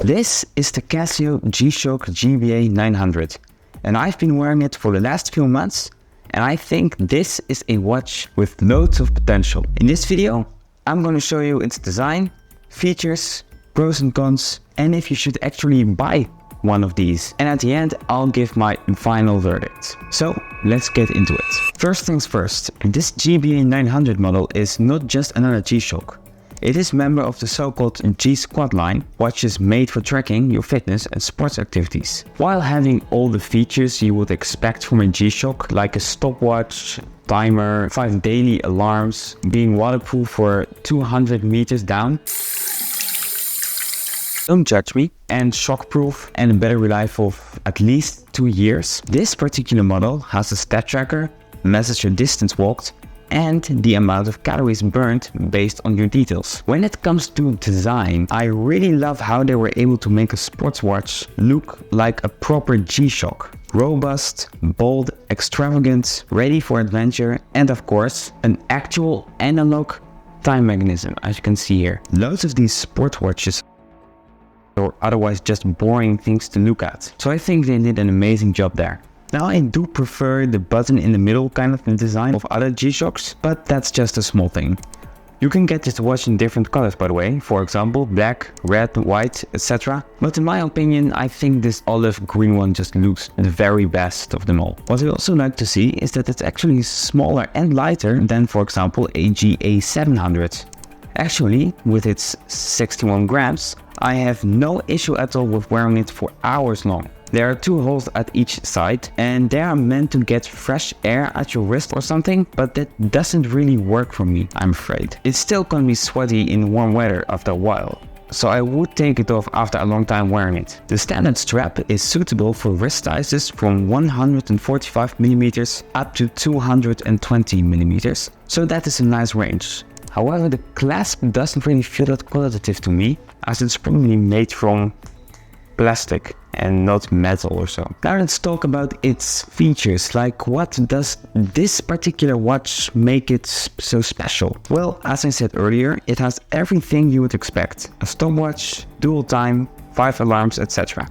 This is the Casio G-Shock GBA-900 and I've been wearing it for the last few months and I think this is a watch with loads of potential. In this video, I'm going to show you its design, features, pros and cons, and if you should actually buy one of these. And at the end, I'll give my final verdict. So let's get into it. First things first, this GBA-900 model is not just another G-Shock. It is a member of the so-called G-Squad line, watches made for tracking your fitness and sports activities. While having all the features you would expect from a G-Shock, like a stopwatch, timer, 5 daily alarms, being waterproof for 200 meters down, don't judge me, and shockproof and a battery life of at least 2 years, this particular model has a step tracker, measures your distance walked, and the amount of calories burned based on your details. When it comes to design, I really love how they were able to make a sports watch look like a proper G-Shock. Robust, bold, extravagant, ready for adventure, and of course, an actual analog time mechanism, as you can see here. Loads of these sport watches or otherwise just boring things to look at. So I think they did an amazing job there. Now I do prefer the button in the middle kind of design of other G-Shocks, but that's just a small thing. You can get this watch in different colors, by the way, for example black, red, white, etc. But in my opinion, I think this olive green one just looks the very best of them all. What I also like to see is that it's actually smaller and lighter than, for example, a GA-700. Actually, with its 61 grams, I have no issue at all with wearing it for hours long. There are 2 holes at each side and they are meant to get fresh air at your wrist or something, but that doesn't really work for me, I'm afraid. It's still gonna be sweaty in warm weather after a while, so I would take it off after a long time wearing it. The standard strap is suitable for wrist sizes from 145mm up to 220mm, so that is a nice range. However, the clasp doesn't really feel that qualitative to me, as it's probably made from plastic and not metal or so. Now let's talk about its features, like what does this particular watch make it so special? Well, as I said earlier, it has everything you would expect. A stopwatch, dual time, 5 alarms, etc.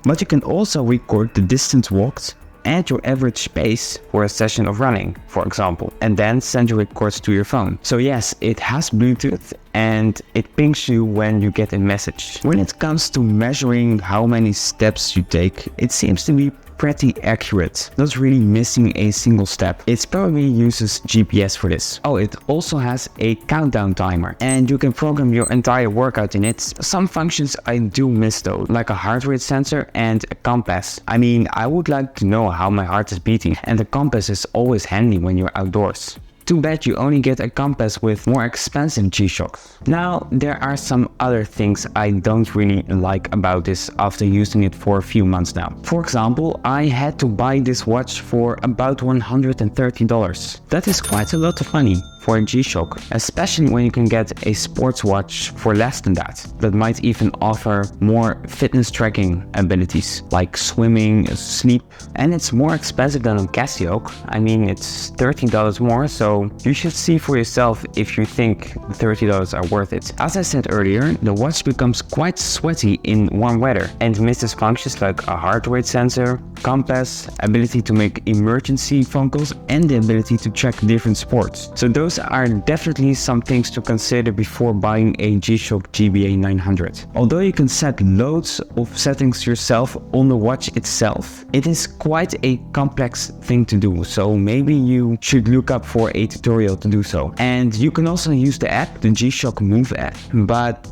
But you can also record the distance walked and your average pace for a session of running, for example, and then send your records to your phone. So yes, it has Bluetooth and it pings you when you get a message. When it comes to measuring how many steps you take, it seems to be pretty accurate, not really missing a single step. It probably uses GPS for this. Oh, it also has a countdown timer and you can program your entire workout in it. Some functions I do miss though, like a heart rate sensor and a compass. I mean, I would like to know how my heart is beating, and the compass is always handy when you're outdoors. Too bad you only get a compass with more expensive G-Shocks. Now, there are some other things I don't really like about this after using it for a few months now. For example, I had to buy this watch for about $130. That is quite a lot of money for a G-Shock, especially when you can get a sports watch for less than that. That might even offer more fitness tracking abilities, like swimming, sleep, and it's more expensive than a Casio. I mean, it's $13 more, so you should see for yourself if you think $30 are worth it. As I said earlier, the watch becomes quite sweaty in warm weather and misses functions like a heart rate sensor, compass, ability to make emergency phone calls, and the ability to track different sports. So those are definitely some things to consider before buying a G-Shock GBA-900. Although you can set loads of settings yourself on the watch itself, it is quite a complex thing to do, so maybe you should look up for a tutorial to do so. And you can also use the app, the G-Shock Move app, but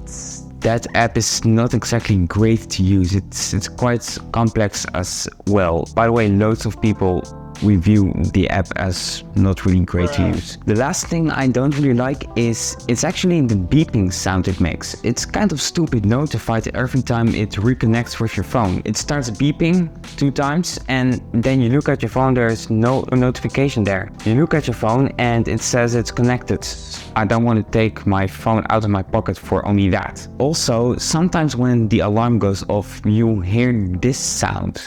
that app is not exactly great to use. It's quite complex as well. By the way, loads of people review the app as not really great to use. The last thing I don't really like is it's actually the beeping sound it makes. It's kind of stupid notified every time it reconnects with your phone. It starts beeping 2 times and then you look at your phone, there's no notification there. You look at your phone and it says it's connected. I don't want to take my phone out of my pocket for only that. Also, sometimes when the alarm goes off, you hear this sound.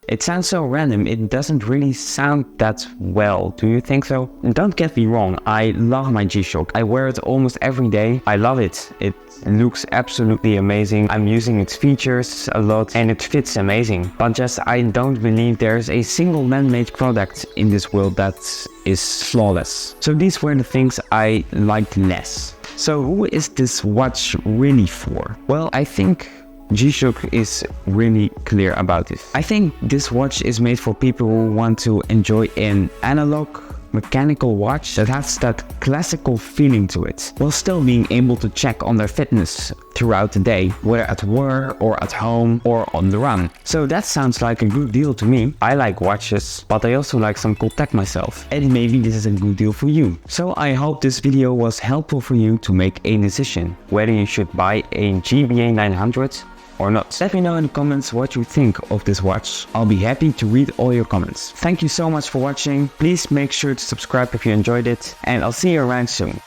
It sounds so random, it doesn't really sound that well, do you think so? Don't get me wrong, I love my G-Shock. I wear it almost every day. I love it. It looks absolutely amazing. I'm using its features a lot and it fits amazing. But just I don't believe there's a single man-made product in this world that is flawless. So these were the things I liked less. So who is this watch really for? Well, I think G-Shock is really clear about this. I think this watch is made for people who want to enjoy an analog mechanical watch that has that classical feeling to it, while still being able to check on their fitness throughout the day, whether at work or at home or on the run. So that sounds like a good deal to me. I like watches, but I also like some cool tech myself, and maybe this is a good deal for you. So I hope this video was helpful for you to make a decision whether you should buy a GBA-900 or not. Let me know in the comments what you think of this watch. I'll be happy to read all your comments. Thank you so much for watching. Please make sure to subscribe if you enjoyed it, and I'll see you around soon.